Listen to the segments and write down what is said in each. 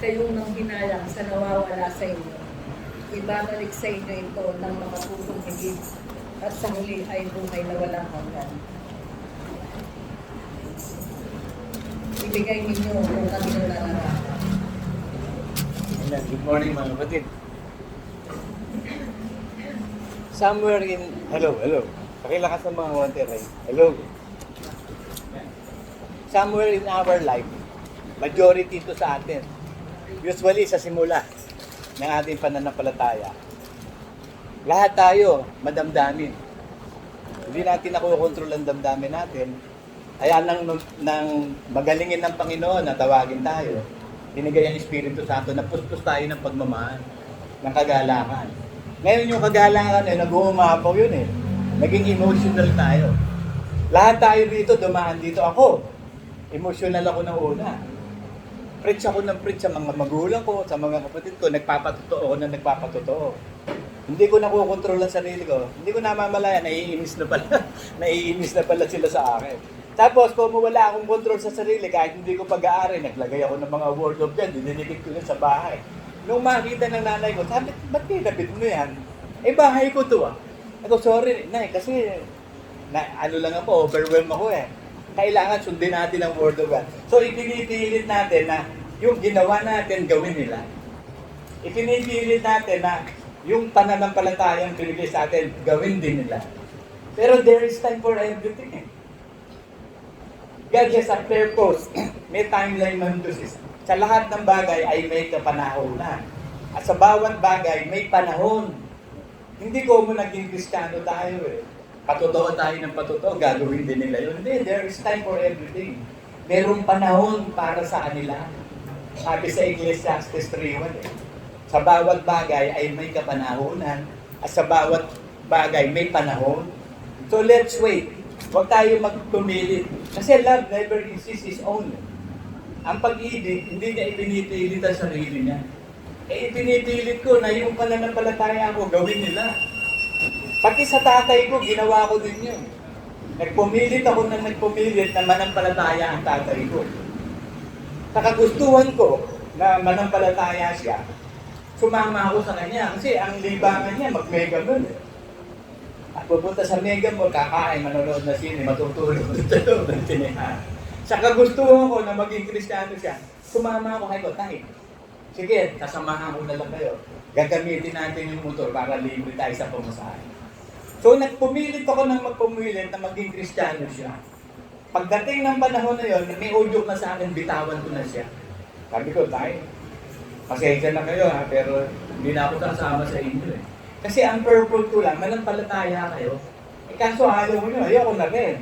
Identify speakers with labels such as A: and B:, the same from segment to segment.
A: kayong nanghinayang sa nawawala sa inyo. Ibabalik sa inyo ito ng makatutong higit at sa huli ay buhay na walang hanggan. Ibigay ninyo kung kanino nararapat.
B: Good morning mga kapatid. Somewhere in... Hello. Pakilakas ng mga Monterrey. Hello. Somewhere in our life, majority ito sa atin. Usually sa simula ng ating pananampalataya. Lahat tayo madamdamin. Hindi natin nakukontrol ang damdamin natin. Kaya nang magalingin ng Panginoon na tawagin tayo, binigay ang Espiritu Santo na puspos tayo ng pagmamahal, ng kagalakan. Ngayon yung kagalakan nag-uumapaw yun eh. Naging emotional tayo. Lahat tayo dito, dumaan dito. Ako, emotional ako ng una. Preach ako ng preach sa mga magulang ko, sa mga kapatid ko, nagpapatotoo na nagpapatotoo. Hindi ko nakukontrol ang sarili ko. Hindi ko namamalaya, naiinis na pala sila sa akin. Tapos, kung wala akong control sa sarili, kahit hindi ko pag-aari, naglagay ako ng mga word of God, dininikit ko na sa bahay. Nung makita ng nanay ko, sabi, ba't kinabit mo yan? Eh, bahay ko to ah. Ako, sorry, nay, kasi, overwhelmed ako eh. Kailangan sundin natin ang word of God. So, ipinipilit natin na yung ginawa natin, gawin nila. Ipinipilit natin na yung pananampalatayang binigay sa atin, gawin din nila. Pero there is time for everything eh. God has a purpose. May timeline man doon. Sa lahat ng bagay ay may kapanahonan. At sa bawat bagay, may panahon. Hindi ko mo naging Kristiyano tayo eh. Patotoo tayo ng patotoo, gagawin din nila yun. Hindi, there is time for everything. Merong panahon para sa kanila. Sabi sa Ecclesiastes 3:1 eh. Sa bawat bagay ay may kapanahonan. At sa bawat bagay may panahon. So let's wait. Huwag tayo magpumilit. Kasi love never insists its own. Ang pag-ibig, hindi niya ipinipilit ang sarili niya. Eh, ipinipilit ko na yung pananampalataya ko, gawin nila. Pati sa tatay ko, ginawa ko din yun. Nagpumilit na manampalataya ang tatay ko. Sa kagustuhan ko na manampalataya siya, sumama ako sa kanya. Kasi ang libangan niya, mag-mega mall. At pupunta sa mega mall, kakain, manonood na sine, matutulog sa loob ng sinehan. Sa kagustuhan ko na maging Kristiyano siya, sumama ako kay Tay. Sige, kasamahan ko na lang kayo. Gagamitin natin yung motor para libre tayo sa pamasahe. So nagpumilit ako ng magpumilit na maging Kristiyano siya. Pagdating ng panahon na yon, may udyok na sa akin, bitawan ko na siya. Sabi ko, Tay, pasensya na kayo ha, pero hindi na ako kasama sa inyo eh. Kasi ang purpose ko lang, manampalataya kayo. Eh kaso ayaw mo nyo, ayoko na rin.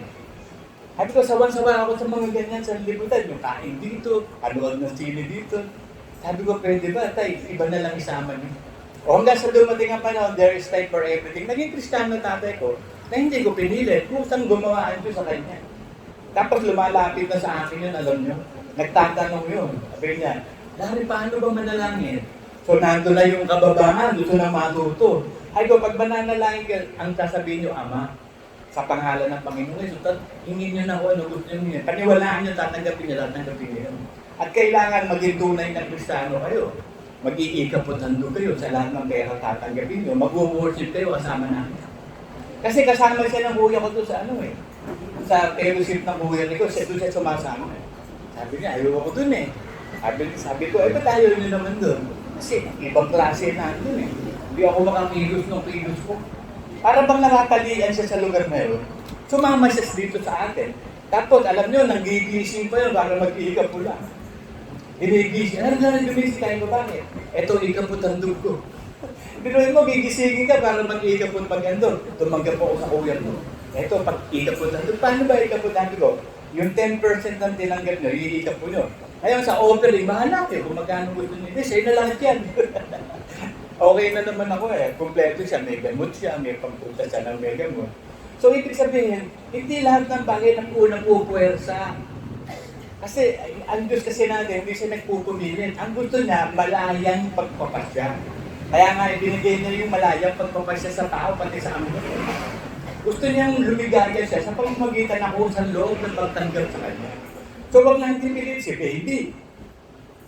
B: Sabi ko, sawan-sawa ako sa mga ganyan sa libutan. Yung kain dito, anood ng sine dito. Sabi ko, pwede ba, Tay, iba na lang isama niyo. O hanggang sa dumating ang panahon, there is time for everything. Naging Kristiyano tatay ko, na hindi ko pinilit. Kung saan gumawaan ko sa kanya. Tapos lumalapit na sa akin yun, alam nyo. Nagtatanong yun. Sabi niya, Dari, paano ba manalangin? So, nando na yung kababahan, gusto na matuto. Ay ko, pag mananalangin ka, ang sasabihin nyo, Ama, sa pangalan ng Panginoon, so, hingin nyo na kung ano gusto nyo. Paniwalaan nyo, tatanggapin nyo. At kailangan maging tunay ng Kristiyano kayo. Mag-iikapotando kayo sa lahat ng pera tatanggapin nyo. Mag-worship kayo kasama namin. Kasi kasama siya ng kuya ko doon sa sa fellowship ng kuya ko, doon siya sumasama. Sabi niya, ayaw ako doon eh. Sabi ko, ba't ayaw nyo naman doon? Kasi ibang klase natin eh. Hindi ako makakilos ng kilos ko. Para bang nakatalian siya sa lugar na yun. Sumama siya dito sa atin. Tapos alam nyo, nanggigising pa yun para mag-iikap po lang. Ginigising. Ano gumising tayo ba bakit? Ito, ikaputandog ko. Binuhin mo, gigisingin ka para mag-iikap po pag-andog. Tumanggap ako sa kuya mo. Ito, pag-ikaputandog. Paano ba ikaputandog ko? Yung 10% ng tinanggap nyo, iikap po nyo. Ngayon sa offering, bahala kayo kung magkano gusto nyo. Sa'yo na lang yan. Okay na naman ako eh. Kompleto siya, may gamot siya, may pagpunta siya ng may gamot. So, ibig sabihin, hindi lahat ng bagay ng unang pupuwersa. Kasi, ang Diyos kasi natin, hindi siya nagpupumilit. Ang gusto niya, malayang pagpapasya. Kaya nga, binigay niya yung malayang pagpapasya sa tao, pati sa amin. Gusto niyang lumigaya siya sa pamamagitan ng kusang loob ng pagtanggap sa kanya. So, wag natin pilit si baby.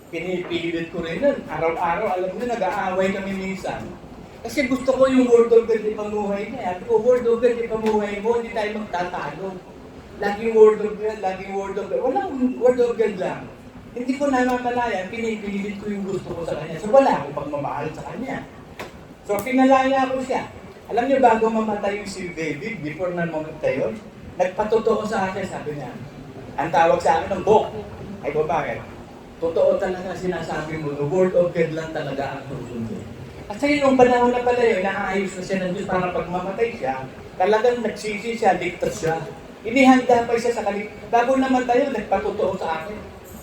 B: Pinipilit ko rin nun. Araw-araw, alam niyo, nag-aaway kami minsan. Kasi gusto ko yung word of God ipamuhay niya. Sabi ko, word of God ipamuhay mo, hindi tayo magtatalo. Laging word of God, laging word of God. Walang word of God lang. Hindi ko namamalayan, pinipilit ko yung gusto ko sa kanya. So wala akong pagmamahal sa kanya. So pinalaya ko siya. Alam niyo, bago mamatay yung si David, before na mamatay yun, nagpatotoo sa akin, sabi niya. Ang tawag sa akin ng book. Ay ko, bakit? Totoo talaga sinasabi mo, the word of God lang talaga ang susundin. At sa nung panahon na pala yun, naayos na siya ng Diyos para pag mamatay siya, talagang nagsisi siya, ligtas siya. Inihanda pa siya sa bago namatay yun, nagpatotoo sa akin.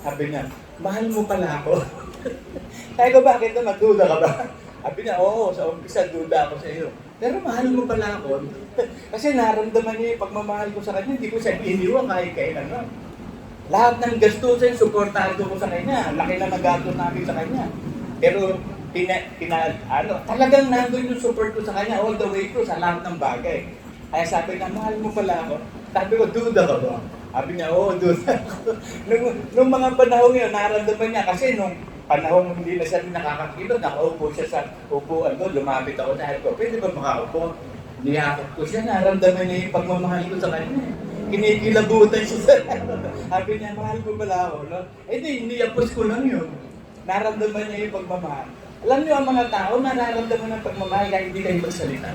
B: Sabi niya, mahal mo pala ako. Kaya ko, bakit na magduda ka ba? Sabi niya, oo, sa umpisa duda ako sa iyo. Pero mahal mo pala ako. Kasi naramdaman niya yung pagmamahal ko sa kanya, hindi ko siya iniwan kahit kailan. No? Lahat ng gastusin, suportado ko sa kanya. Laki na nagastos namin sa kanya. Pero talagang nandun yung support ko sa kanya all the way through sa lahat ng bagay. Kaya sabi niya, mahal mo pala ako. Sabi ko, duda ka ba? Sabi niya, oo, duda ako. nung mga panahon yun, naramdaman niya kasi nung panahon hindi na siya nakakakilod, nakaupo siya sa upuan doon, lumapit ako dahil ko, pwede ba makaupo? Niyakap ko siya, naramdaman niya yung pagmamahal ko sa kanya. Kinikilabutan siya sa sabi niya, mahal ko pala ako. No? Eh di, niyapos ko lang yun. Naramdaman niya yung pagmamahal. Alam niyo ang mga tao, nararamdaman ng pagmamahal kahit hindi kayo magsalita.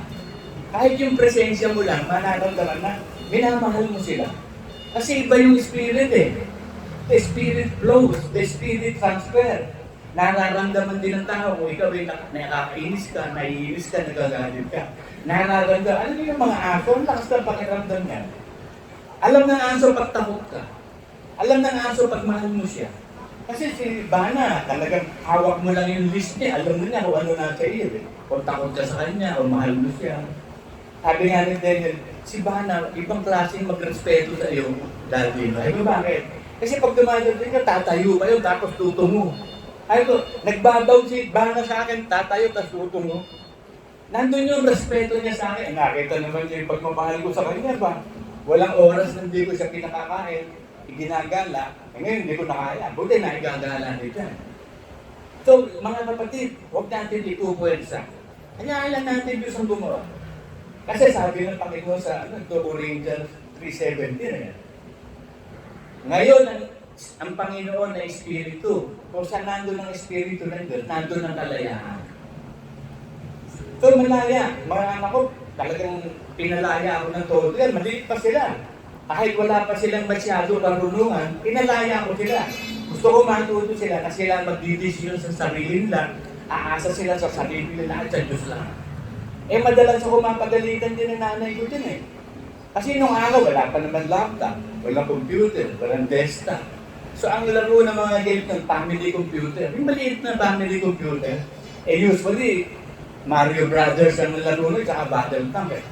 B: Kahit yung presensya mo lang, mararamdaman na minamahal mo sila. Kasi iba yung spirit eh. The spirit flows, the spirit transfer. Nararamdaman din ng tao kung ikaw ay nakakainis ka, naiinis ka, nagagalit ka. Nararamdaman. Alam niyo yung mga aso, ang lakas ng pakiramdam niya. Alam ng aso pag takot ka. Alam ng aso pag mahal mo siya. Kasi si Bana, talagang hawak mo lang yung list niya. Alam mo niya kung ano nasa iyo. Eh. Kung takot ka sa kanya, o mahal mo siya. Sabi nga ni Daniel, si Bana, ibang klaseng magrespeto sa iyo, daddy. Ay ko, bakit? Kasi pag dumadating ka, tatayo kayo, tapos tutungo. Ay ko, nagbabaw si Bana sa akin, tatayo, tapos tutungo. Nandun yung respeto niya sa akin. Nakita naman niya yung pagmamahal ko sa kanya ba? Walang oras na hindi ko siya pinakakain, iginagala. Ngayon hindi ko nakaya. Buti na igagala nito. So, mga kapatid, huwag natin ikupuwersa. Hayaan natin Diyos ang gumawa. Kasi sabi ng Panginoon sa 2 Corinthians 3:17 eh. Ngayon, ang Panginoon na Espiritu. Kung saan nandun ang Espiritu ng Diyos, nandun ang kalayaan. So, malaya. Mga anak ko, talagang pinalaya ako ng todo yan. Maliit pa sila. Kahit wala pa silang masyado karunungan, pinalaya ko sila. Gusto ko matuto sila kasi sila magdidesisyon sa sarili nila. Aasa sila sa sarili nila at sa Diyos lang. Eh madalas ako mapagalitan din ng nanay ko din eh. Kasi nung araw, wala pa naman laptop, walang computer, walang desktop. So ang laro ng mga game ng family computer, yung maliit na family computer, eh usually, Mario Brothers ang laro nun, saka Battle Tank eh.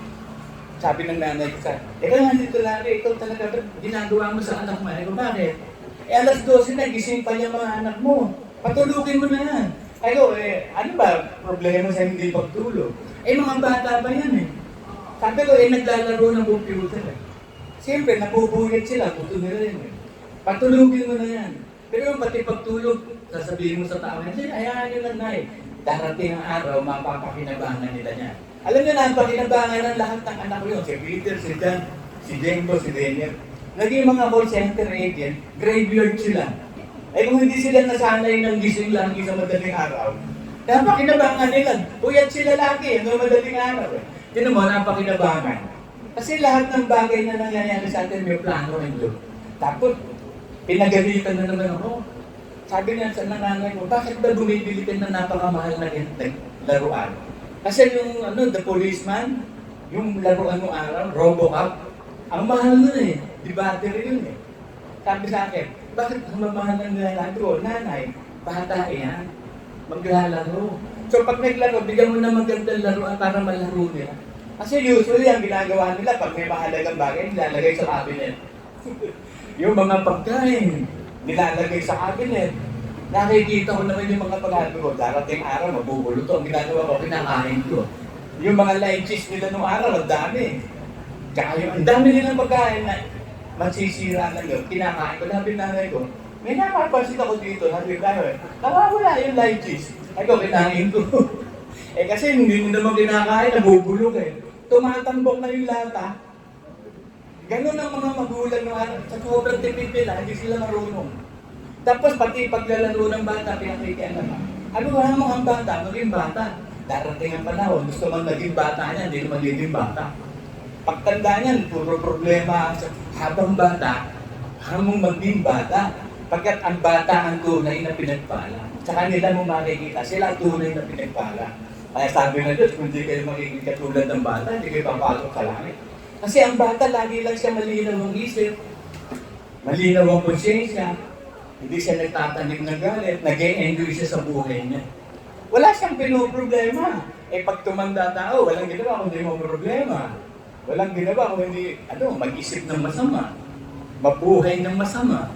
B: Sabi ng nanay ko sa nga dito lari, ikaw talaga ba ginagawa mo sa anak mo? Ay ko, bakit? Eh alas 12 na, gising pa yung mga anak mo. Patulugin mo na yan. Ay ko, ano ba problema sa hindi pagtulog? Eh mga bata ba yan eh? Sabi ko, naglalaro ng computer eh. Siyempre, napupuyat sila, gusto nila yun eh. Patulugin mo na yan. Pero yung pati pagtulog, sasabihin mo sa tao, hindi, hayaan nyo lang na eh. Darating ang araw, mapapakinabangan nila niya. Alam niyo na, ang pakinabangan ng lahat ng anak ko yun. Si Peter, si John, si Jembo, si Daniel. Naging mga call center agent, graveyard sila. Eh kung hindi sila nasanay ng gising lang sa madaling araw, napakinabangan nila. Puyat sila lagi, ng madaling araw. Yun mo, napakinabangan. Kasi lahat ng bagay na nangyayari sa atin, may plano ng Diyos. Tapos, pinagalitan na naman ako. Sabi niya sa nanay ko, bakit ba bumibili ka ng napakamahal na laruan? Kasi yung The Policeman, yung laruan mo araw, Robocop, ang mahal nun eh. Di battery yun eh. Sabi sa akin, bakit ang mamahal ng nilalaro? Nanay, bata yan. Maglalaro. So pag naglaro, bigyan mo na magandang laruan para malaro nila. Kasi usually ang ginagawa nila, pag may mahalagang bagay, nilalagay sa cabinet. Yung mga pagkain, nilalagay sa cabinet. Nakikita ko naman yung mga pagkain ko, darating araw, mabubulot to. Ang ginagawa ko, kinakain ko. Yung mga lunches nila nung araw, ang dami. Tsaka yung ang dami nilang pagkain na masisira na yun, kinakain ko. Labi nanay ko, May napapansin ako dito, sabi tayo nawawala yung lychees. Ay ko, kinain ko. Kasi hindi mo naman kinakain, nabubulog Tumatambok na yung lata. Ganun ang mga magulang sa sobrang tipid nila, hindi sila marunong. Tapos pati paglalaro ng bata, pinakikian naman. Ano ba mo ang bata? Maging bata. Darating ang panahon, gusto man naging bata niya, hindi naman magiging bata. Pagtanda niyan, puro problema habang bata, hamong maging bata. Pagkat ang bata ang tunay na pinagpala. Sa kanila mo makikita, sila ang tunay na pinagpala. Kaya sabi na Diyos, kung hindi kayo magiging katulad ng bata, hindi kayo papasok sa langit. Kasi ang bata, lagi lang siya malinaw ang isip, malinaw ang konsyensya, hindi siya nagtatanim ng galit, nag-e-enjoy siya sa buhay niya. Wala siyang pinoproblema. Pag tumanda tao, walang ginawa kung hindi mo problema. Walang ginawa kung hindi, mag-isip ng masama, mabuhay ng masama.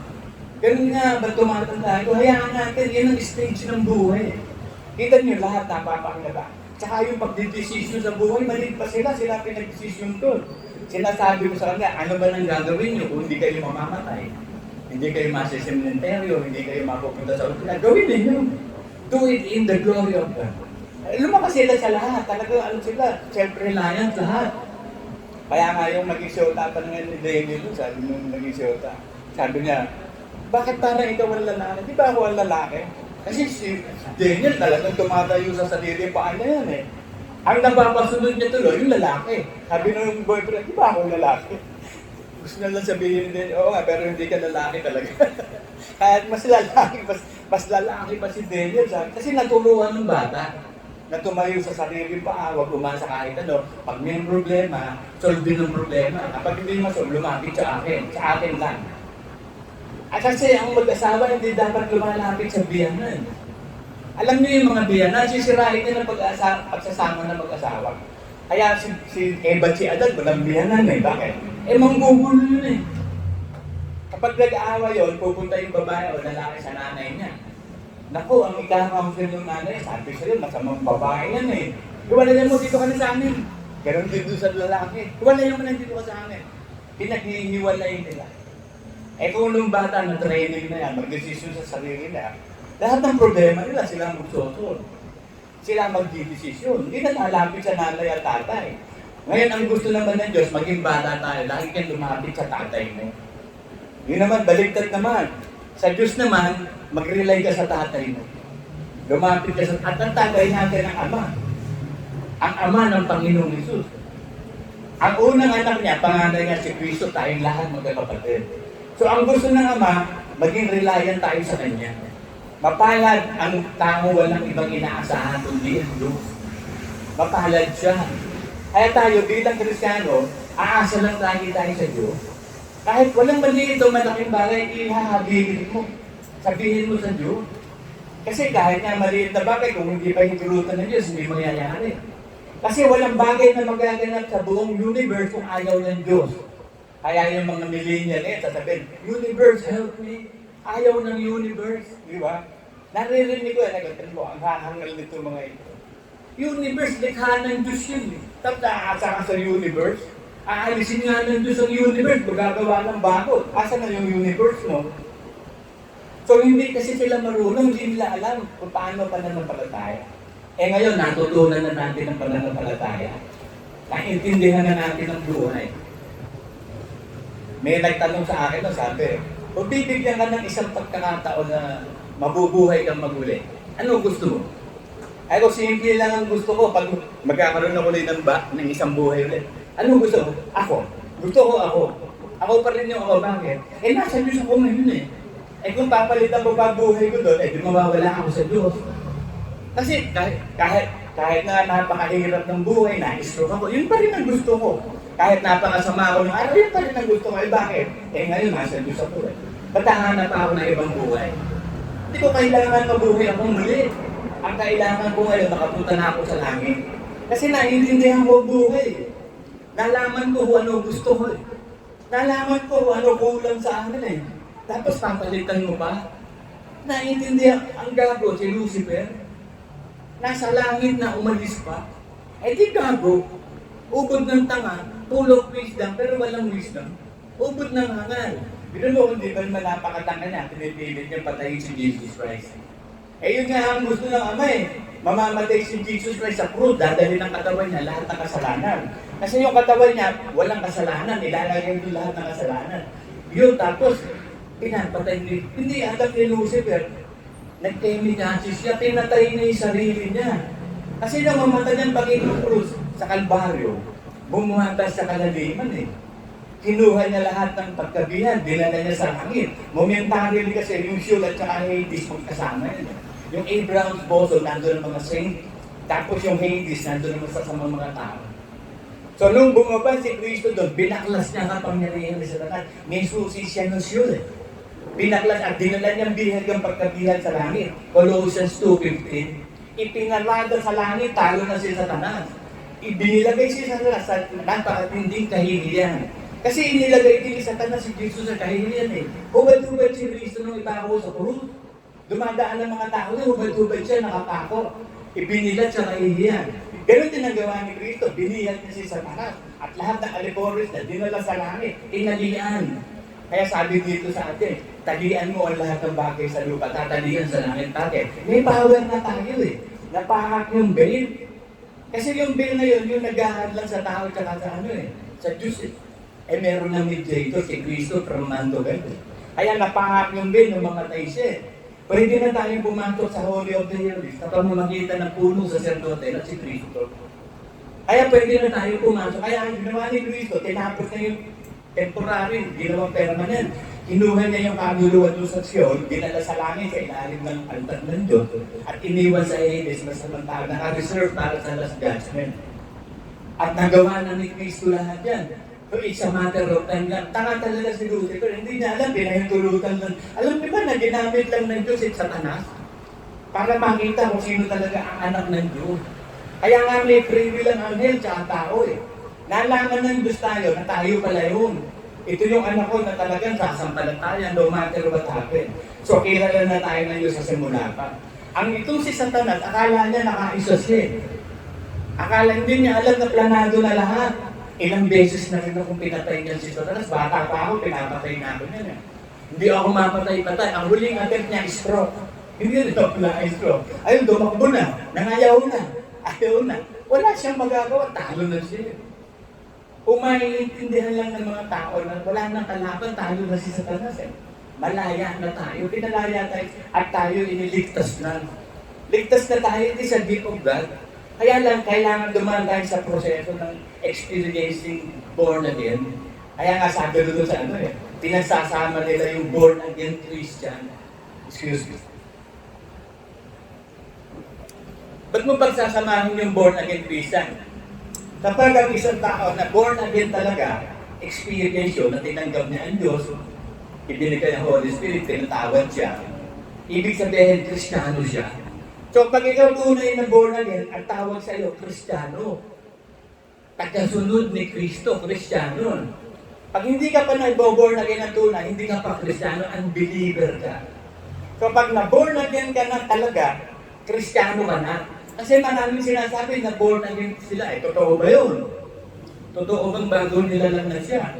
B: Ganun nga, ba't tumatanda ito? Hayaan natin, yan ang stage ng buhay. Kita niyo lahat napapakilala. Tsaka yung pagdidesisyon sa buhay, maliit pa sila pinag-desisyon doon. Sinasabi ko sa kanila, ano ba nang gagawin niyo kung hindi kayo mamamatay? Hindi kayo masisementeryo, hindi kayo mapupunta sa ospital. Gawin ninyo. Do it in the glory of God. Lumakas sila sa lahat. Talaga, sila, self-reliant lahat. Kaya nga yung naging siyota pa nga ni Daniel, sabi nung naging siyota, sabi niya, bakit parang ikaw ang lalaki? Di ba ako ang lalaki? Kasi si Daniel talagang tumatayo sa sarili pa niya yan Ang napapasunod niya tuloy, yung lalaki. Sabi nung boyfriend, di ba ako lalaki? Gusto na lang sabihin din, oo nga, pero hindi ka lalaki talaga. Kaya mas lalaki pa si Daniel. Kasi naturuan ng bata na tumayo sa sarili pa, huwag umasa kahit ano. Pag may problema, solve ng problema. Kapag hindi masolve, lumapit sa akin lang. At kasi ang mag-asawa hindi dapat lumalapit sa biyanan. Alam niyo yung mga biyanan, sisirain nila pagsasama ng mag-asawa. Kaya si Eva at si Adal, walang biyanan Bakit? Manggugulo yun Kapag nag-aawa yun, pupunta yung babae o lalaki sa nanay niya. Naku, ang ikakamsin ng nanay, sabi sa'yo, masamang babae yan Iwalayan mo dito ka na sa amin. Ganon din doon sa lalaki. Iwalayan mo na dito ka sa amin. Pinaghihiwalayin nila. Kung nung bata na training na yan, mag-desisyon sa sarili na, lahat ng problema nila, sila magsusol. Sila magdidesisyon. Hindi na lalapit sa nanay at tatay. Ngayon, ang gusto naman ng Diyos, maging bata tayo, lagi kang lumapit sa tatay mo. Yun naman, baligtad naman. Sa Diyos naman, mag-rely ka sa tatay mo. Lumapit ka at ang tatay natin ang Ama. Ang Ama ng Panginoong Hesus. Ang unang anak niya, panganay niya si Cristo, tayong lahat magkakapatid. So ang gusto ng Ama, maging reliant tayo sa Kanya. Mapalad ang tao walang ibang inaasahan kundi ang Diyos. Mapalad siya. Kaya tayo bilang Kristiyano, aasa lang tayo sa Diyos. Kahit walang maliit o malaking bagay, ihahabilin mo. Sabihin mo sa Diyos. Kasi kahit nga maliit na bagay, kung hindi pa hintulutan ng Diyos, hindi mangyayari. Kasi walang bagay na magaganap sa buong universe kung ayaw ng Diyos. Kaya yung mga millennial sasabihin, universe, help me. Ayaw ng universe. Di ba? Naririnig ko, nagkatanin ko, ang hahangal nito mga ito. Universe, likha ng Diyos yun. Tapos naasa ka sa universe. Aalisin nga ng Diyos ang universe, magagawa ng bago. Asa na yung universe mo? So hindi kasi sila marunong, hindi nila alam kung paano pananampalataya. Ngayon, natutunan na natin ang pananampalataya. Naintindihan na natin ang buhay. May nagtanong sa akin, sabi, kung bibigyan ka ng isang pagkakataon na mabubuhay kang maguli, ano gusto mo? Kung simple lang ang gusto ko, pag magkakaroon ako ulit ng isang buhay ulit. Anong gusto mo? Ako. Gusto ko ako. Ako pa rin yung ako. Bakit? Nasa Diyos ako ngayon kung papalitan mo pa buhay ko doon, di mawawala ako sa Diyos. Kasi kahit na napakahirap ng buhay, na-stroke ako, yun pa rin ang gusto ko. Kahit napakasama ako ng araw, yun pa rin ang gusto ko. Bakit? Ngayon, nasa Diyos ako Ba't hahanap ako ng ibang buhay? Hindi ko kailangan mabuhay akong muli. Ang kailangan ko ngayon, nakapunta na ako sa langit. Kasi naiintindihan ko buhay. Nalaman ko kung ano gusto ko Nalaman ko kung ano kulang sa akin Tapos papalitan mo pa. Naiintindihan, ang gago si Lucifer. Nasa langit na umalis pa. Di gago. Ubod ng tanga, full of wisdom, pero walang wisdom. Ubod ng hangal. Binulo kung di ba naman napakatanga niya, pinipilit niya patayin si Jesus Christ. Eh yun nga ang gusto ng Ama eh. Mamamatay si Jesus Christ sa krus, dadali ng katawan niya lahat ng kasalanan. Kasi yung katawan niya, walang kasalanan, ilalagay doon lahat ng kasalanan. Yun, tapos, pinapatay niya. Hindi alam ni Lucifer, nag-temitasis siya, pinatay niya yung sarili niya. Kasi nung mamatay niyang Panginoon Cruz sa Kalbaryo, bumuhatas sa kalaliman eh. Kinuha niya lahat ng pagkabihan, dinala niya sa langit. Momentarily kasi yung Sheol at saka Hades magkasama yun. Yung Abraham's bosom, nandun ang mga saint. Tapos yung Hades, nandun naman sa mga tao. So nung bumaba si Kristo doon, binaklas niya ang kapangyarihan ni Satanas. May susi siya ng Sheol eh. Binaklas at dinala niyang bihag ang pagkabihan sa langit. Colossians 2:15. Ipinalada sa langit, talo na si Satanas. Ibinilagay si Satanas sa napakatinding kahilihan. Kasi inilagay din ni Satanas si Jesus sa kahilihan eh. Hubad-hubad si Kristo nung ipako sa krus. Dumadaan ng mga tao na hubad-hubad siya, nakapako. Ibinilat sa kahilihan. Ganun din ang gawa ni Kristo. Biniyat niya si Satanas. At lahat ng alikoris na dinala sa langit, tinalian. Kaya sabi dito sa atin, talian mo ang lahat ng bagay sa lupa, tatalian sa langit natin. May power na tayo eh. Napahak yung veil. Kasi yung veil na yun, yung naghahad lang sa tao at sa sa Diyos eh. Eh meron na mediator si Kristo from man to God. Kaya napahak yung veil ng mga taisye. Pwede na tayong pumasok sa Holy of the Holies sa pamamagitan ng punong saserdote at si Kristo. Kaya pwede na tayo pumasok. Kaya ang ginawa ni Kristo, tinapos na yung temporary, ginawang permanent. Kinuha niya yung kaluluwa doon sa Sion, dinala sa langit sa ilalim ng altar ng Diyos, at iniwan sa Hades na samantala, naka-reserve para sa last judgment. At nagawa na ni Kristo lahat yan. So it's a matter of time lang. Tanga talaga si Lucifer, hindi niya alam, pinahintulutan lang. Alam niyo ba na ginamit lang ng Diyos at Satanas? Para makita kung sino talaga ang anak ng Diyos. Kaya nga may free will ang anghel at tao eh. Nalaman ng Diyos tayo na tayo pala yun. Ito yung anak ko na talagang sasampalataya no matter what happen. So kilala na tayo ng Diyos sa simula pa. Ang itong si Satanas, akala niya nakaisa siya. Akala hindi niya alam na planado na lahat. Ilang beses na rin akong pinatay niyan si Satanas. Bata pa ako, pinapatay na ako niyan. Hindi ako mapatay-patay. Ang huling attempt niya, stroke. Hindi rin ako na stroke. Ayun, dumakbo na. Nangayaw na. Ayaw na. Wala siyang magagawa. Talo na siya. Kung maiintindihan lang ng mga tao na wala nang kalaban, talo na si Satanas eh. Malaya na tayo. Pinalaya tayo. At tayo iniligtas na. Ligtas na tayo, hindi sa gift of God. Kaya lang, kailangan dumaan tayo sa proseso ng experiencing born again. Kaya nga sabi doon sa pinagsasama nila yung born again Christian. Excuse me. Ba't mo pagsasamahin yung born again Christian? Kapag ang isang tao na born again talaga, experience yun, na tinanggap niya ang Diyos, ibinigay ang Holy Spirit, pinatawad siya, ibig sabihin, Kristiyano siya. So pag ikaw tunay na born again, ang tawag sa iyo, Kristiyano. Tagasunod ni Kristo, Kristiyano. Pag hindi ka pa nag-born again ng tunay, hindi ka pa Kristiyano, unbeliever ka. So pag na-born again ka na talaga, Kristiyano ka na. Kasi maraming sinasabi na born again sila. Totoo ba yun? Totoo bang bago nilalang na siya?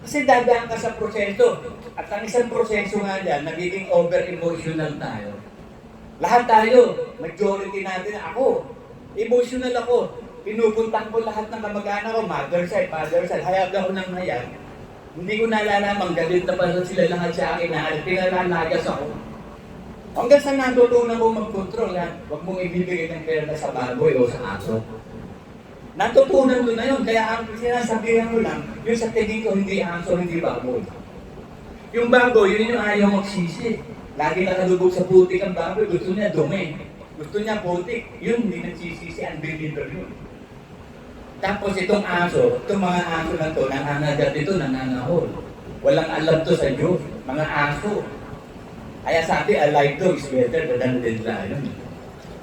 B: Kasi dadaan ka sa proseso. At ang isang proseso nga dyan, nagiging over-emotional tayo. Lahat tayo, majority natin, ako, emotional ako. Pinupuntahan ko lahat ng kamag-anak ko, mother side, father side, hayag ako ng hayag. Hindi ko nalalaman, galit na pala sila lahat sa akin na pinalalagas ako. Hanggang sa natutunan ko mag-control, huwag mong ibibigay ng pera sa baboy o sa aso. Natutunan ko na yun, kaya ang sinasabihan ko lang, yung sa tingin ko hindi aso, hindi baboy. Yung baboy, yun yung ayaw magsisi. Lagi nakalubog sa putik ang baboy, gusto niya dumi. Gusto niya putik, yun hindi nagsisisi, unbeliever yun. Tapos itong aso, itong mga aso na to, nangangagat ito, nanganahol. Walang alam to sa Diyos, mga aso. Kaya sabi, a live dog is better than a dead lion.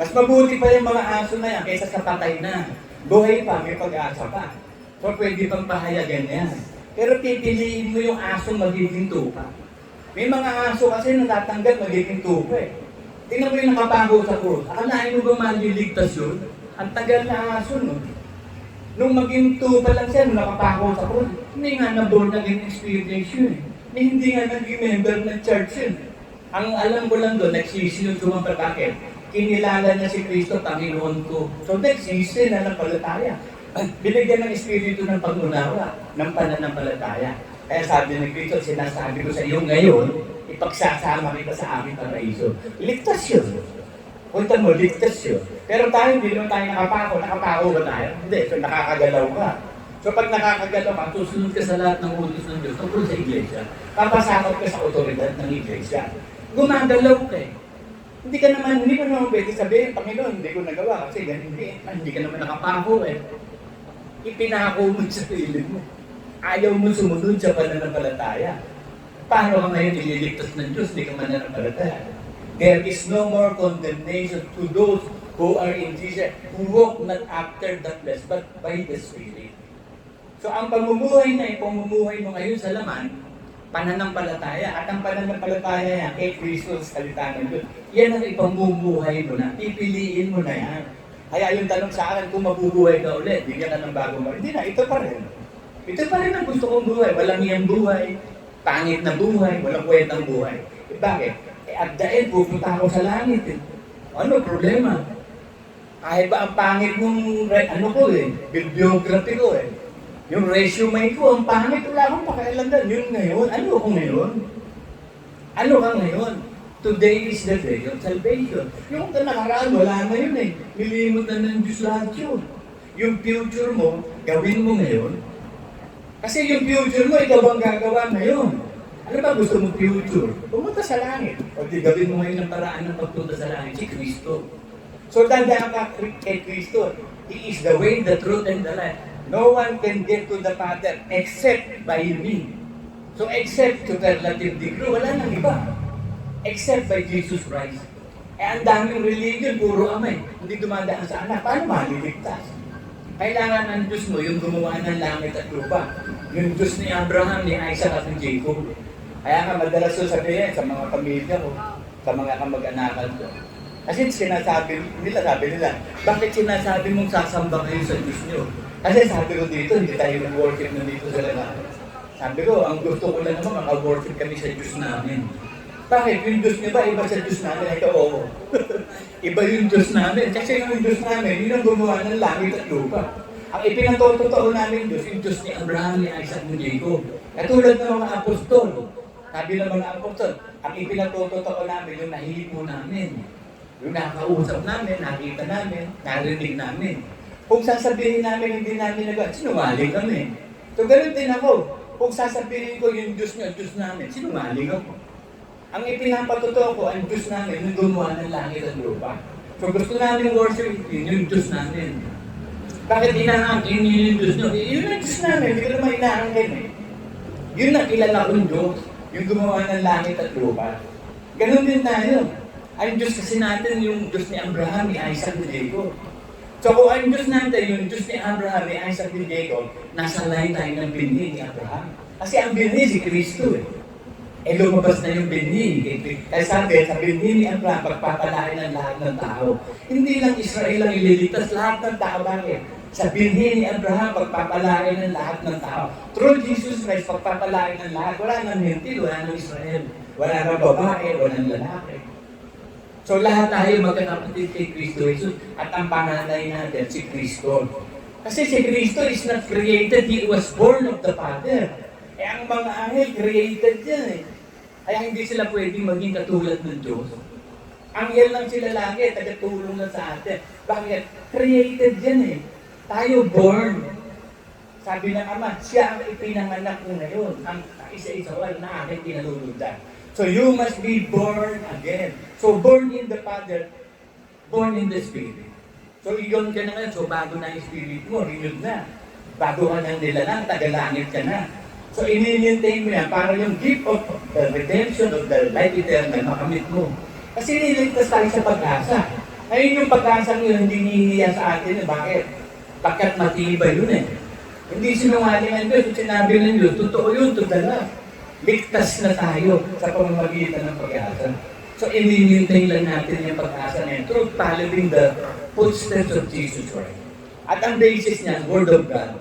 B: Mas mabuti pa yung mga aso na yan kaysa sa patay na. Buhay pa, may pag-asa pa. So pwede pang pahayagan yan. Pero pipiliin mo yung aso magiging tupa. May mga aso kasi natatanggal magiging tupa eh. Tingnan mo yung nakapago sa krus. Akalain mo ba maliligtas yun? Ang tagal na aso no. Nung maging tupa lang siya, nung nakapago sa krus, hindi nga na born again experience yun eh. Hindi nga naging member ng church yun. Ang alam ko lang doon, nagsisi yung sumampa. Bakit? Kinilala niya si Kristo, Panginoon ko. So nagsisi na nampalataya. Binigyan ng Espiritu ng pag-unawa, ng pananampalataya. Kaya sabi ni Kristo, sinasabi ko sa iyo ngayon, ipagsasama kita sa aming paraiso. Ligtas yun. Punta mo, ligtas yun. Pero tayo, hindi naman tayo nakapako. Nakapako ba tayo? Hindi. So nakakagalaw ka. So pag nakakagalaw ka, susunod ka sa lahat ng utos ng Diyos tungkol sa iglesia. Papasakot ka sa otoridad ng iglesia. Gumagalaw ka eh. Hindi ka naman pwede sabihin, Panginoon, hindi ko nagawa kasi hindi ka naman nakapako eh. Ipinako mo sa sarili mo. Ayaw mo sumunod sa pananampalataya. Paano ka ngayon ililigtas ng Diyos, hindi ka mananampalataya? There is no more condemnation to those who are in Jesus, who walk not after the flesh, but by the Spirit. So ang pamumuhay na ipamumuhay mo ngayon sa laman, pananampalataya. At ang pananampalataya yan, kay Kristo sa salita ng Diyos. Yan ang ipamumuhay mo na. Pipiliin mo na yan. Kaya yung tanong sa akin, kung mabubuhay ka ulit, bigyan ka ng bagong buhay. Hindi na, ito pa rin. Ito pa rin ang gusto kong buhay. Walang iyang buhay, pangit na buhay, walang kwentang buhay. Bakit? At the end, pupunta ako sa langit. Ano problema? Kahit ba ang pangit nung, bibliography ko eh. Yung resume ko, ang pangit, wala akong pakialam. Yun ngayon, ano ako ngayon? Ano ka ngayon? Today is the day of salvation. Yung nakaraan, wala na yun eh. Nilimot na ng Diyos lahat yun. Yung future mo, gawin mo ngayon. Kasi yung future mo, ikaw ang gagawa ngayon. Ano ba gusto mong future? Pumunta sa langit. O di gawin mo ngayon ang paraan ng pagpunta sa langit, si Kristo. So tandaan ka kay Kristo. He is the way, the truth, and the life. No one can get to the Father except by me. So except superlative degree, wala nang iba. Except by Jesus Christ. Ang daming religion, puro amay. Hindi dumadaan sa anak. Paano maliligtas? Kailangan ng Diyos mo yung gumawa ng langit at lupa. Yung Diyos ni Abraham, ni Isaac at ni Jacob. Kaya nga madalas ko sabihin sa mga pamilya ko, sa mga kamag-anakan ko. Kasi sabi nila, bakit sinasabi mong sasamba kayo sa Diyos nyo? Kasi sabi ko dito, hindi tayo nag-worship na dito sa lahat. Sabi ko, ang gusto ko lang naman, maka-worship kami sa Diyos namin. Bakit? Yung Diyos niya ba? Iba sa Diyos namin? Ito, oo. Iba yung Diyos namin. Kasi yung Diyos namin, yun ang gumawa ng langit at lupa. Ang ipinatotoo namin Diyos, yung Diyos ni Abraham, ni Isaac, ni Jacob. Katulad ng mga apostol. Sabi ng mga apostol, ang ipinatotoo namin, yung nahihimo namin. Yung nakausap namin, nakita namin, narinig namin. Kung sasabihin namin, hindi namin nagawa, sinungaling kami. So, ganun din ako. Kung sasabihin ko yung Diyos niya, Diyos namin, sinungaling ako. Ang ipinapatotoo ko, ang Diyos namin, yung gumawa ng langit at lupa. So, gusto namin worship, yun yung Diyos namin. Bakit inaangkin yun yung Diyos nyo? Yun ang Diyos namin, hindi ko naman inaangkin eh. Yun ang kilala kong Diyos, yung gumawa ng langit at lupa. Ganun din tayo. Ang Diyos kasi natin, yung Diyos ni Abraham, ni Isaac, ni Jacob. So kung ang Diyos natin, yung Diyos ni Abraham, ni Isaac, ni Jacob, nasa lahi tayo ng binhi ni Abraham. Kasi ang binhi si Kristo eh. Lumabas na yung binhi. Kaya sabi, sa binhi ni Abraham, pagpapalain ng lahat ng tao. Hindi lang Israel ang ililigtas, lahat ng tao. Bakit? Sa binhi ni Abraham, pagpapalain ng lahat ng tao. Through Jesus Christ, pagpapalain ng lahat. Wala nang Hentil, wala nang Israel. Wala nang babae, wala nang lalaki. So lahat tayo magkakapatid kay Kristo Jesus at ang panganay natin si Kristo. Kasi si Kristo is not created, He was born of the Father. Ang mga anghel created yan eh. Kaya hindi sila pwedeng maging katulad ng Diyos. Anghel lang sila lagi, tagatulong lang sa atin. Bakit? Created yan eh. Tayo born. Sabi ng Ama, siya ang ipinanganak ko ngayon. Ang isa-isa na aking pinalulundan. So you must be born again. So born in the Father, born in the Spirit. So yun ka na ngayon. So bago na yung Spirit mo, renewed na. Bago ka nang nilalang, tagalangit ka na. So ininintay mo yan para yung gift of the redemption of the life eternal makamit mo. Kasi niligtas tayo sa pag-asa. Ngayon yung pag-asa yun, hindi hinihiya sa atin. Bakit? Pagkat matibay yun eh. Hindi sinungaling ang Diyos. Sinabi ng Diyos, totoo yun, totoo. Ligtas na tayo sa pamamagitan ng pag-asa. So, inilintay lang natin yung pag-asa na yun through following the footsteps of Jesus Christ. At ang basis niya, Word of God.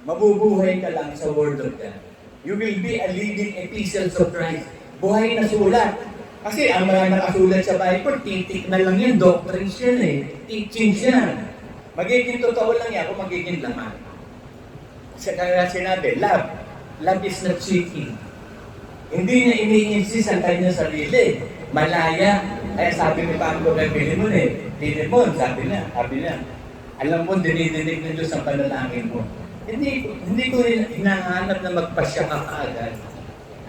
B: Mabubuhay ka lang sa Word of God. You will be a living epistle of Christ. Buhay na sulat. Kasi ang mga nakasulat sa Bible, titik na lang yan, doctrines yan eh. Teachings yan. Magiging totoo lang yan kung magiging laman. Kaya sinabi, love. Love is not seeking. Hindi niya ini-insist ang kanyang sarili. Malaya. Kaya sabi ni Pablo kay Pilimon sabi niya, alam mo, dinidinig ng Diyos ang panalangin mo. Hindi ko hinahanap na magpasya ka kaagad.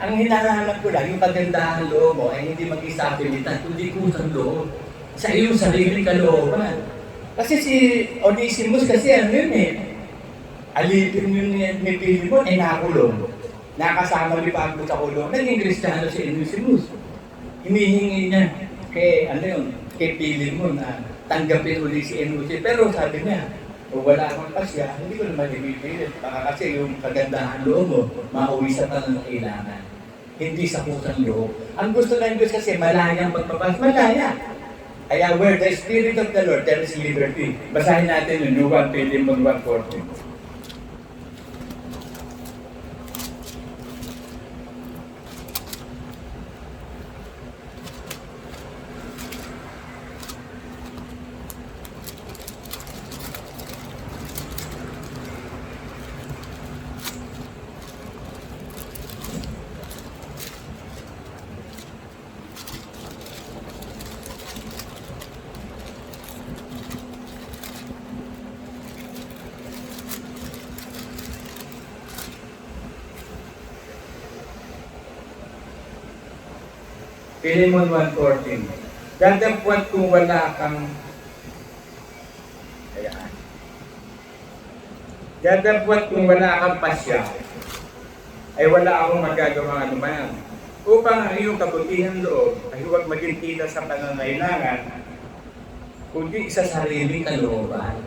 B: Ang hinahanap ko lang, yung kagandahan loob mo ay hindi mag-isabilitan, kundi kusang loob. Sa iyong sariling kalooban. Kasi si Onesimus kasi ano yun eh, alipin yun ni Pilimon ay nakulong. Nakasama ni Pablo sa kulong, naging Kristiyano si Onesimus. Hinihingi niya kay Pilimon na tanggapin uli si Onesimus. Pero sabi niya, kung wala akong pasya, hindi ko naman ibipilit. Baka kasi yung kagandahan loob mo, mauwi sa pangangailangan. Hindi sa kusang loob. Ang gusto ng Diyos kasi malayang pagpapas, malaya. Kaya where the Spirit of the Lord, there is liberty. Basahin natin yung 1 Philemon 1:14. Philemon 1:14. Dadagpwat kung wala kang Dadagpwat kung wala kang pasya, ay wala akong magagawa anuman. Upang ang iyong kabutihan loob ay huwag maging tila sa pangangailangan, kundi sa sariling kalooban.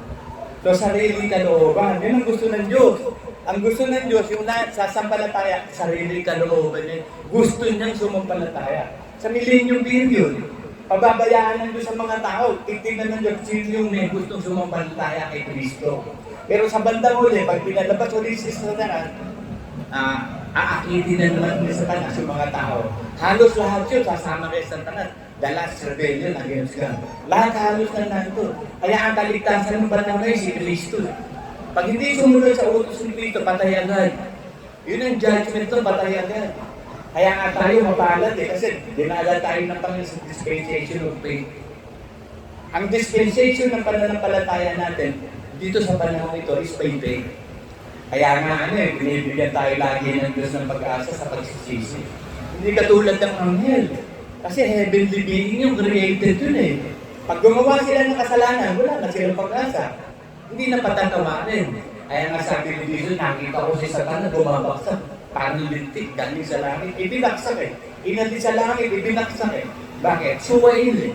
B: So, sariling kalooban, yun ang gusto ng Diyos. Ang gusto ng Diyos, yung sasampalataya, sariling kalooban niya. Gusto niyang sumampalataya. Sa millennium period, pababayaan ng Diyos sa mga tao. Titignan ng Diyos sino yung may gustong sumampalataya kay Kristo. Pero sa bandang huli, pag pinalabas ulit si Satanas, aakitin na naman ni Satanas yung mga tao. Halos lahat yun sasama kay Satanas. The last rebellion against God. Lahat halos na nandun. Kaya ang kaligtasan ng bandang ngayon si Kristo. Pag hindi sumunod sa utos ng Kristo, patay agad. Yun ang judgment to, patay agad. Kaya nga tayo mapalad kasi dinala tayo ng Panginoon sa dispensation of faith. Ang dispensation ng pananampalataya natin dito sa panahon ito is by faith. Kaya nga binibigyan tayo lagi ng Diyos ng pag-asa sa pagsisisi. Hindi katulad ng anghel. Kasi heavenly being yung created yun eh. Pag gumawa sila ng kasalanan, wala na silang pag-asa. Hindi na patatawarin. Kaya nga sabi ni Jesus, nakita ko si Satan na bumabaksak. Parang lintik, galing sa langit, ibinaksak eh. Inali sa langit, ibinaksak eh. Bakit? Suwain eh.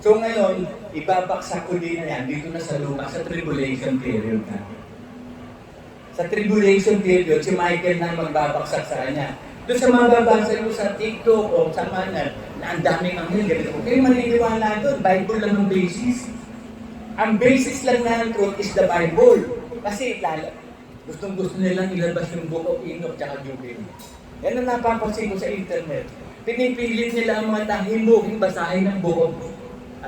B: So ngayon, ibabaksak ko din na yan, dito na sa lupa, sa tribulation period na. Sa tribulation period, si Michael na magbabaksak sa kanya. Doon sa mga babasa ko sa TikTok o sa manan, na ang daming anghel, ganito. Kayo maniniwala doon, Bible lang ang basis. Ang basis lang ng truth is the Bible. Kasi gustong-gusto nilang ilabas yung Book of Enoch at Jubilee. Yan ang napapansin ko sa internet. Pinipilit nila ang mga tahimuking basahin ng Book of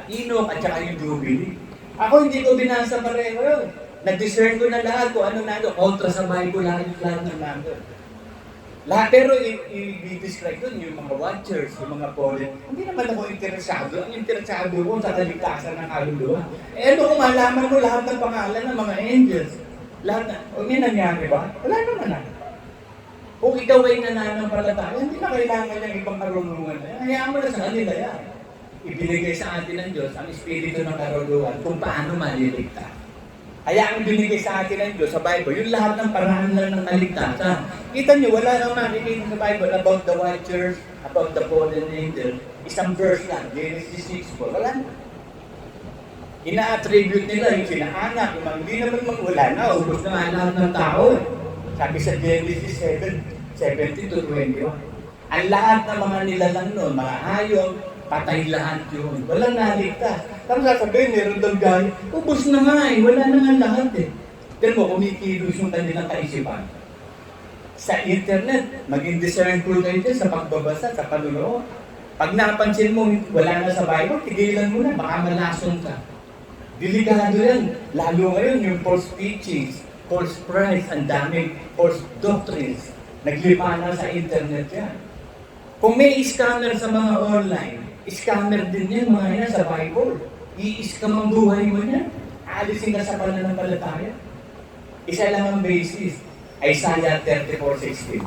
B: Enoch at saka yung Jubilee. Ako hindi ko binasa pareho yun. Nag-discern ko na lahat kung ano nando. Kontra sa Bible, lahat ng nando. Lahat, pero i-describe doon yung mga watchers, yung mga poet. Hindi naman ako interesado. Ang interesado ko sa kaligtasan ng kaluluwa. Ano kung malaman mo lahat ng pangalan ng mga angels? Lahat na, may nangyari ba? Wala naman na. Kung ikaw ay nananampalataya, hindi na kailangan ng ibang karunungan na yan. Hayaan mo na sa kanila yan. Ibinigay sa atin ng Diyos ang espiritu ng karunungan kung paano maliligtas. Kaya ang binigay sa atin ng Diyos sa Bible, yung lahat ng paraan lang ng kaligtasan. Kita niyo, wala nang makikita sa Bible about the watchers, about the fallen angel. Isang verse lang, Genesis 6:4. Wala na. Ina-attribute nila yung sinaanak, yung hindi naman mag-wala na, ubos na lahat ng tao. Sabi sa Genesis 7:17-21. Ang lahat ng mga nilalang noon, mga hayop, patay lahat yun. Walang naligtas. Tapos sasabihin, meron daw gaya, ubos na nga wala na nga lahat eh. Pero mo, kumikilos yung kanilang kaisipan. Sa internet, maging discernful kayo dyan sa pagbabasa, sa panunood. Pag napansin mo, wala na sa Bible, tigilan mo na, baka malasong ka. Delikado yan. Lalo ngayon, yung false teachings, false price, ang daming false doctrines. Naglipa na sa internet yan. Kung may scammer sa mga online, scammer din yan, mga yan sa Bible. I-scam ang buhay mo yan. Aalisin ka sa pananampalataya. Isa lang ang basis. Isaiah 34:16.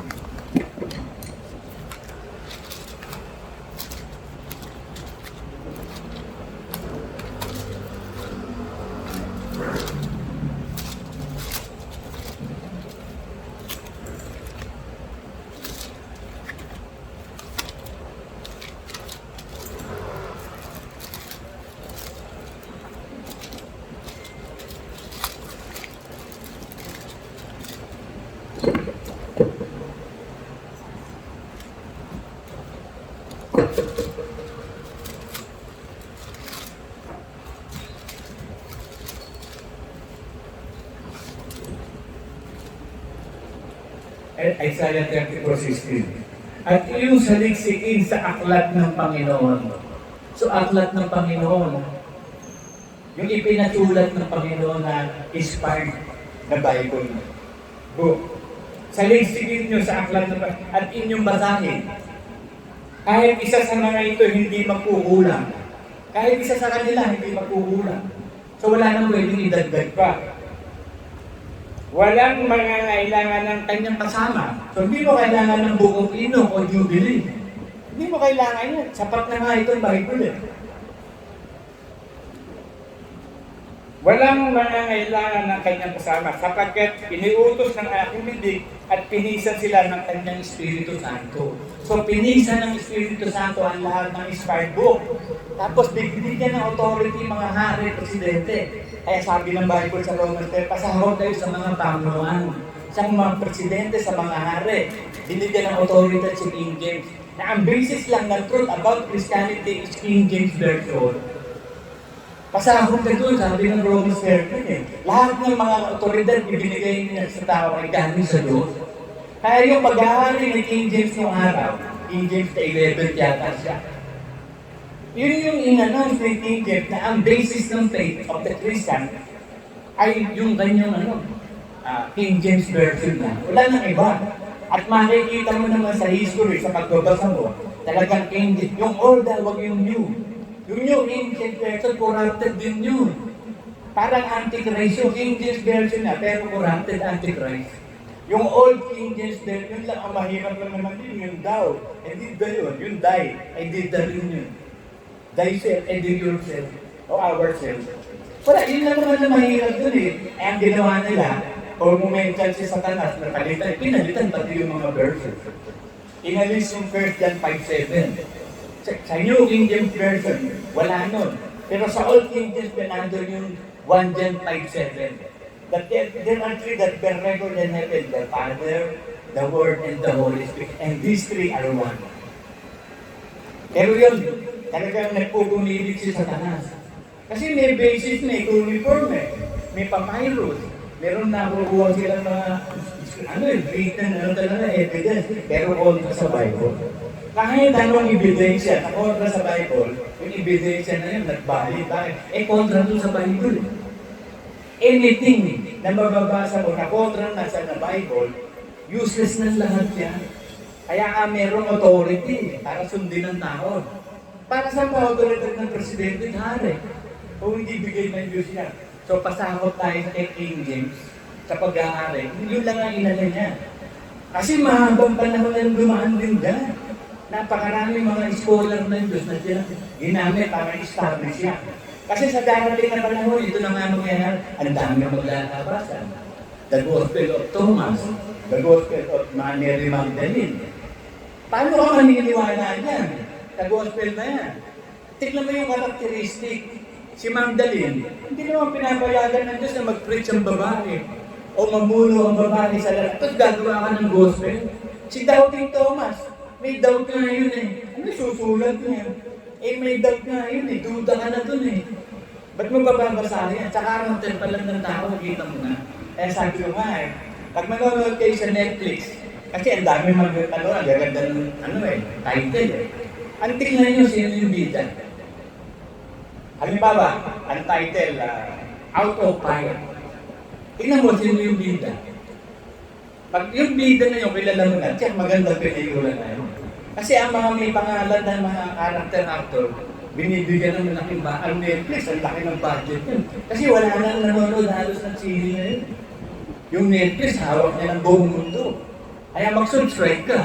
B: Isaiah 34:16. At iyong saliksikin sa aklat ng Panginoon. So aklat ng Panginoon, yung ipinatulat ng Panginoon na inspired na Bible book. Saliksikin nyo sa aklat ng Panginoon at inyong basahin. Kahit isa sa mga ito hindi magkukulang. Kahit isa sa kanila hindi magkukulang. So wala nang pwedeng idagdag pa. Walang mga kailangan ng kanyang kasama. So hindi mo kailangan ng bukong inom o jubilee. Hindi mo kailangan yan. Sapat na nga itong Bible eh. Walang mga kailangan ng kanyang kasama sapagkat iniutos ng aking bibig at pinisan sila ng kanyang Espiritu Santo. So pinisan ng Espiritu Santo ang lahat ng inspired book. Tapos bibigyan ng authority mga hari, presidente. Kaya sabi ng Bible sa Romans 10, pasahod kayo sa mga pamunuan, sa mga presidente, sa mga hari. Binigyan ng authority si King James. Na ang basis lang ng truth about Christianity is King James Version. Pasahod ka doon, sabi ng Romans 10 eh. Lahat ng mga otoridad ibinigay niya sa tao ay galing sa Diyos. Kaya yung pag-aari ng King James noong araw, King James na 11 yata siya. Yun yung in-announce ng King James na ang basis ng faith of the Christian ay yung kanyang King James Version na. Wala nang iba. At makikita mo naman sa history, sa pagbabasa mo, talagang King James, yung old, wag yung new. Yung new King James Version, corrupted din yun. Parang Antichrist yung King James Version na, pero corrupted Antichrist. Yung old King James Version lang, ang mahirap lang naman din, yung thou. Hindi da yun, yung thy, ay di da rin yun. Thyself, and then yourself, o ourselves. Wala, yun lang naman na mahirap dun eh. Eh, ang ginawa nila, o momentan si Satanas, napalitan, pinalitan pati yung mga verses. Inalis yung 1 John 5:7. Sa New King James Version, wala nun. Pero sa Old King James, nandun yung 1 John 5:7. That there are three that bear record in heaven, the Father, the Word, and the Holy Spirit. And these three are one. Pero yun, talagang nagpupumilit si Satanas. Kasi may basis na uniform eh. May papyrus. Meron na kukuha sila mga, written, talaga, evidence. Pero kontra sa Bible. Kahit anong ebidensya na kontra sa Bible, yung ebidensya na yun, nagbalik. Bakit? Kontra doon sa Bible. Anything na mababasa mo na kontra na sa Bible, useless na lahat yan. Kaya nga merong authority para sundin ng tao. Para sa mga authority ng presidente, hari. Kung hindi bigay ng Diyos yan. So pasakot tayo sa King James sa pag-aari. Yun lang ang inala niya. Kasi mahabang panahon na dumaan din dyan. Napakarami mga scholar ng Diyos na ginamit para establish yan. Kasi sa darating na panahon, ito na nga mangyayari, ang dami na maglalabasan. The Gospel of Thomas, the Gospel of Mary Magdalene. Paano ka maniniwala yan? Sa Gospel na yan. Tignan mo yung karakteristik. Si Magdalene, hindi naman pinapayagan ng Diyos na mag-preach ang babae o mamuno ang babae sa lahat. Tapos gagawa ka ng Gospel. Si Doubting Thomas, may doubt nga yun eh. Ano susulat niya? May doubt nga yun eh. Duda ka na dun eh. Ba't mo bababasahin yan? Tsaka karantin pa lang ng tao, nakita mo na. Sabi ko nga eh, pag manonood kayo sa Netflix, Kasi ang dami mag-ano, ang gaganda ng title eh. Ang tingnan nyo sino yung bida. Halimbawa, ang title, Out of Fire. Tingnan mo sino yung bida. Pag yung bida na yung kilala mo na, check magandang pelikula na yun. Kasi ang mga may pangalan ng mga character actor, binibigyan ng malaking ang Netflix, ang laki ng budget yun. Kasi wala nang nanonood halos ng sili na yun. Yung Netflix, hawak niya ng buong mundo. Kaya mag-subscribe ka.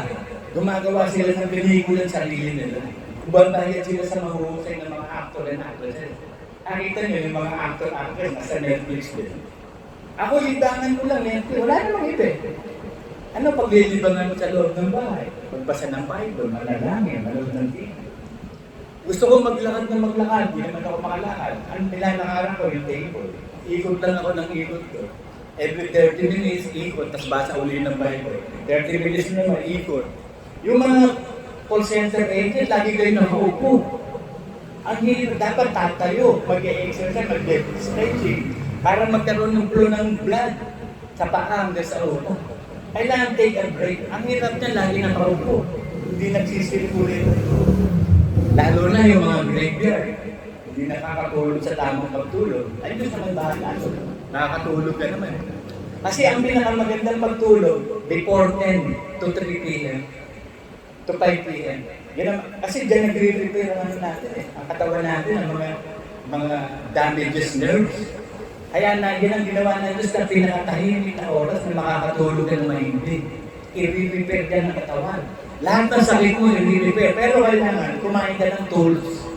B: Gumagawa sila ng pelikula sa sarili nila. Bumabayad sila sa mahuhusay ng mga actor and actresses. Nakita niyo yung mga actor-actress nasa Netflix din. Ako, libangan ko lang Netflix. Wala namang iba eh. Ano paglilibangan mo sa loob ng bahay? Magbasa ng Bible, manalangin, manood ng TV. Gusto ko maglakad ng maglakad, hindi naman ako makalakad. Ang nilalakaran ko yung table. Ikot lang ako ng ikot ko. Every 30 minutes, ikot, tapos basa uli ng Bible. 30 minutes naman, ikot. Yung mga call center agent, lagi kayo nakaupo. Ang hirap, dapat tatayo, mag-e-exercise, mag-stretching, para magkaroon ng flow ng blood sa paa hanggang sa ulo. Kailangan take a break. Ang hirap niya, lagi nakaupo. Hindi nagsisirkulit. Lalo na yung mga graveyard. Hindi nakakatulog sa tamang pagtulog. Ay, gusto naman bahala. Nakakatulog ka naman. Kasi ang pinakamagandang pagtulog, before 10 to 3 p.m. to 5 p.m. Kasi dyan nagre-repair ang natin eh. Ang katawan natin, ang mga damages nerves. Kaya yan ang ginawa ng Diyos na pinakatahimik na oras na makakatulog ka ng mahimbing. I-repair yan ng katawan. Lahat ng sakit mo, i-repair. Pero kailangan, kumain ka ng tools.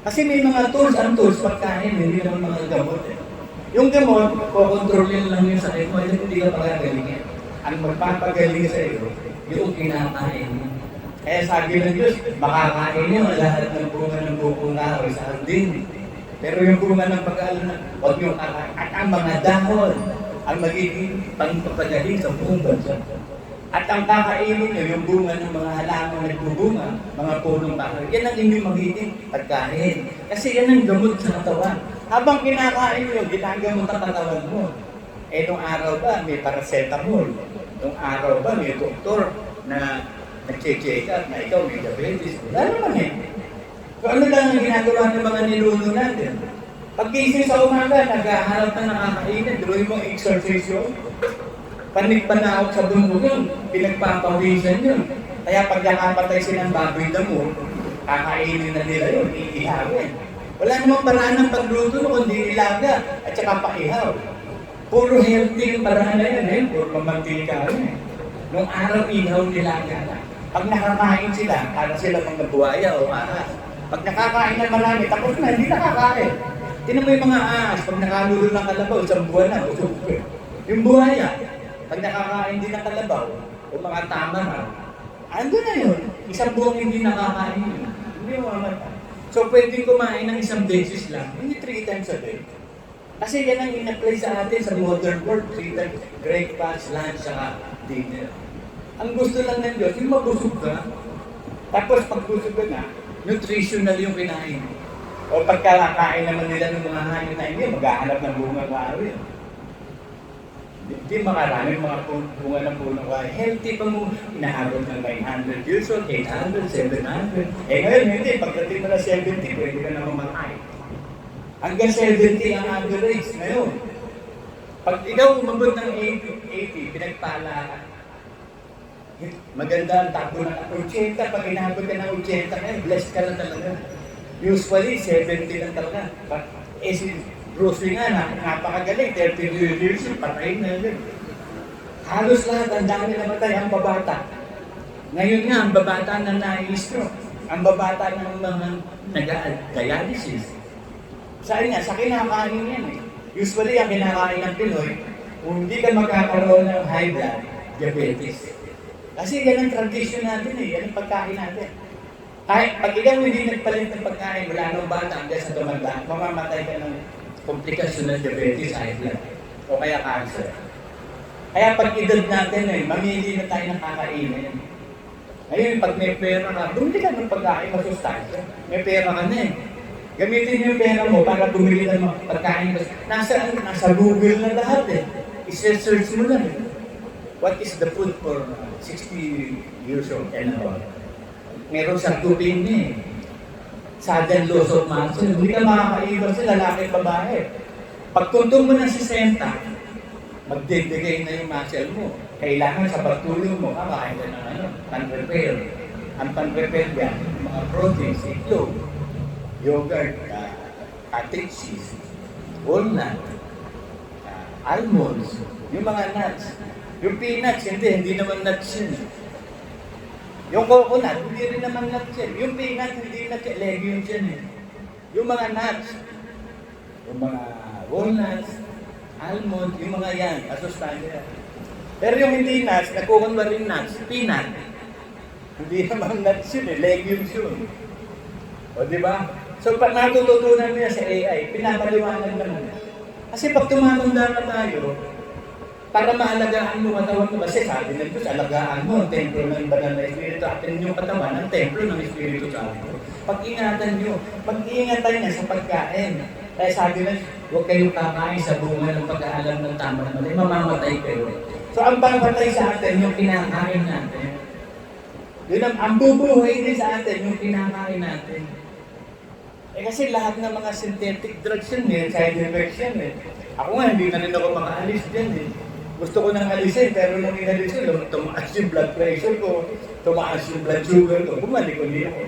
B: Kasi may mga tools, ang tools, pagkain, hindi naman mga gamot eh. Yung gamot, kukontrolin lang yung sakit mo, hindi ka pagagalingin. Ang magpapagaling sa iyo, yung kinakain mo. Kaya sabi ng Diyos, makakain niyo lahat ng bunga ng bukong kahoy sa hardin. Pero yung bunga ng pag-aalam, huwag yung kakain. At ang mga dahon, ang magiging pangpapagaling sa buong bansa. At ang kakainin nyo, yung bunga ng mga halaman na nagbubunga, mga punong kahoy, yan ang inyong magiging pagkain. Kasi yan ang gamot sa katawan. Habang kinakain nyo, ginagamot ang katawan mo. Eh, nung araw ba, may paracetamol. Nung araw ba, may doktor na nag-check up na ikaw may diabetes. Wala naman eh. So ano lang ang ginagawa ng mga niluno natin? Pag-gising sa umaga, nag-aharap na nakakainin, drawing mo exercise yun. Panig-panahog sa bundok yun, pinagpapawisan yun. Kaya pag nakapatay silang baboy damo, kakainin na nila yun, iihawin. Wala namang paraan ng pagluto mo, kundi ilaga at saka paihaw. Puro healthy yung paraan na yun eh, puro mamantika yun eh. Nung araw ihaw nilaga na. Pag nakakain sila, para sila mga buhaya o ahas. Pag nakakain na marami, tapos na, hindi nakakain. Tinan mo yung mga ahas, pag nakalulo ng kalabaw, isang buwan na, usog. Yung buhaya, pag nakakain din ng kalabaw, o mga tama na, ando na yun. Isang buwang hindi nakakain yun. Hindi mo mamatay. So pwedeng kumain ng isang beses lang, hindi 3 times a day. Kasi yan ang in-apply sa atin sa modern world. 3 times, breakfast, lunch, saka dinner. Ang gusto lang ng Diyos, yung mabusog ka, tapos pag busog ka na, nutritional yung kinain. O pagkakain naman nila ng mga hangin na hindi, maghahanap ng bunga kahoy. Hindi makarami mga bunga ng punong kahoy. Healthy pa mo, inaabot ng 900 years old, 800, 700. Eh ngayon hindi, pagdating mo na 70, pwede ka na mamatay. Hanggang 70 ang average ngayon. Pag ikaw umabot ng 80, pinagpala ka. Maganda ang takbo ng 80. Pag inabot ka ng 80, blessed ka lang talaga. Usually, 70 lang talaga. Eh si Bruce Lee nga, napakagaling. 30 years, patayin na yun. Halos lahat, ang dami na matay ang babata. Ngayon nga, ang babata na na-stroke. Ang babata ng mga nag-dialysis. Saan nga? Sa kinakain yan eh. Usually, ang kinakain ng Pinoy, kung hindi ka magkakaroon ng high blood, diabetes. Kasi yan ang tradition natin eh, yan ang pagkain natin. Kahit pag ikaw hindi nagpalit ng pagkain, wala nang bata hanggang sa tumanda, mamamatay ka ng komplikasyon ng diabetes, high blood, o kaya cancer. Kaya pag edad natin eh, mamili na tayo ng kakainin. Ngayon, pag may pera ka, bumili ka ng pagkain masustansya. May pera ka na eh. Gamitin mo yung pera mo para bumili ng mga pagkain. Nasa Google na lahat eh. I-search mo lang eh. What is the food for 60 years old and above? Meron sa tubig niya eh. Sudden loss of muscle. Hindi ka makakaiwas sa lalaki at babae. Pag tuntong mo ng 60, magdedegay na yung muscle mo. Kailangan sa pagtulong mo, kakain ka ng pan-prepare. Ang pan-prepare yan, mga proteins, itlog, yogurt, cottage cheese, walnut, almonds, yung mga nuts. Yung peanuts, hindi naman nuts yun. Yung coconut, hindi rin naman nuts yan. Yung peanut, hindi nuts yan, legumes yan eh. Yung mga nuts, yung mga walnuts, almonds, yung mga yan, asustansya. Pero yung hindi nuts, nagkukunwa rin nuts, peanut. Hindi naman nuts yun eh, legumes yun. O di ba? So pag natututunan mo yan sa AI, pinapaliwanag naman. Kasi pag tumatanda na tayo, para maalagaan mo katawan mo, kasi sabi ng Diyos, alagaan mo ang templo ng banal na Espiritu, atin yung katawan ang templo ng Espiritu Santo. Pag-ingatan nyo, pag-ingatan niya sa pagkain. Kaya sabi na, huwag kayong kakain sa bunga ng pag-aalam ng tama at mali, mamamatay kayo. So ang pangpatay sa atin, yung kinakain natin. Yun ang bubuhay din sa atin, yung kinakain natin. Eh kasi lahat ng mga synthetic drugs yun eh, side effects yan eh. Ako nga, hindi na rin ako makaalis dyan eh. Gusto ko nang alisin, pero nung inalis ko, tumaas yung blood pressure ko, tumaas yung blood sugar ko, bumalik ulit ako.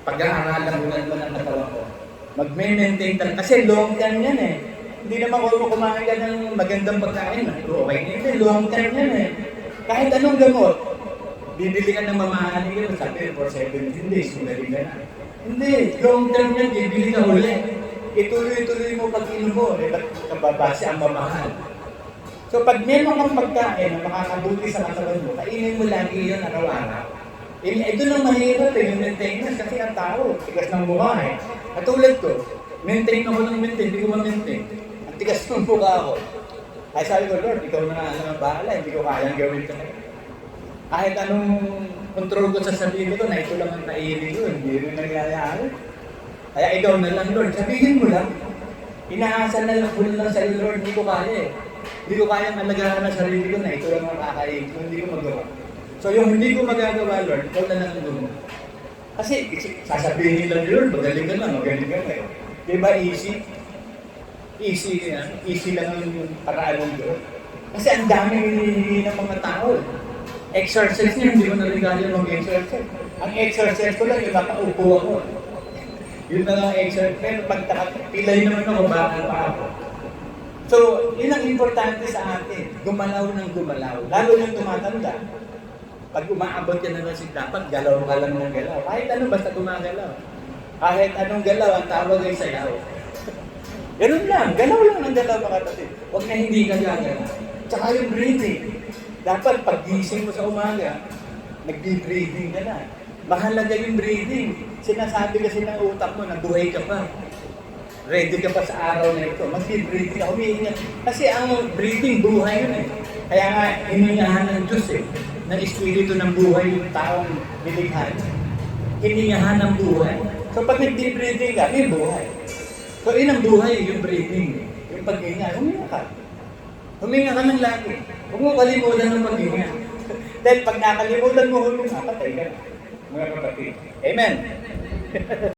B: Pag-aaralan ko naman ang katawan ko. Mag-maintain talaga, kasi long term yan eh. Hindi naman ako kumain ka ng magandang pagkain. Okay, hindi, long term yan eh. Kahit anong gamot, bibili ka ng mamahaling yun, sabi for 17 days, magaling ka na. Hindi, long term yan, bibili ka ulit. Ituloy-tuloy mo pag-inom mo, ba't kababase ang mamahal? So pag meron kang pagkain na makakabuti sa katawan mo, kainin mo lagi yun araw-araw. Ito nang mahirap yung maintenance kasi ang tao, tigas ng mukha eh. Katulad ko, maintain ako ng maintain, hindi ko ma-maintain. Ang tigas ng mukha ako. Ay sabi ko, Lord, ikaw na ang bahala, hindi ko kayang gawin ito. Kahit anong control ko sa sarili ko, na ito lang ang naiili ko, hindi rin nangyayari. Kaya ikaw na lang, Lord, sabihin mo lang. Inaasal na lang ko lang sa iyo, Lord, hindi ko kaya eh. Hindi ko kayang alagaan na sarili ko na ito lang ang kakain ko, hindi ko magawa. So yung hindi ko magagawa, Lord, ikaw na lang ang gumawa. Kasi sasabihin nila, Lord, magaling ka na, magaling ka na. Diba easy? Easy yan. Easy lang yung paraan ng Diyos. Kasi ang daming hinihingi ng mga tao. Exercise niya, hindi ko narigali mag-exercise. Ang exercise ko lang, yung nakaupo ako. Yun na lang exercise. Pero pag pilay naman ako, bakal pa ako. So, yun ang importante sa atin. Gumalaw ng gumalaw. Lalo yung tumatanda. Pag umaabot ka na ng dapat galaw ka lang ng galaw. Kahit ano, basta gumagalaw. Kahit anong galaw, ang tawag ay sayaw. Ganun lang. Galaw lang ng galaw, mga kapatid. Huwag na hindi ka gagalaw. Tsaka yung breathing. Dapat pag gising mo sa umaga, nag-breathing ka na. Mahalaga yung breathing. Sinasabi kasi ng utak mo na buhay ka pa. Ready ka pa sa araw na ito. Mag-breathing ka, humihinga. Kasi ang breathing, buhay yun eh. Kaya nga, hiningahan ng Diyos eh. Ng espiritu ng buhay yung taong nilikha. Hiningahan ng buhay. So pag nag-breathing ka, may buhay. So yun ang buhay, yung breathing. Yung paghinga, huminga ka. Huminga ka ng lagi. Huwag mo kalimutan ng paghinga. Dahil pag nakalimutan mo huminga, patay ka. Mga kapatid. Amen.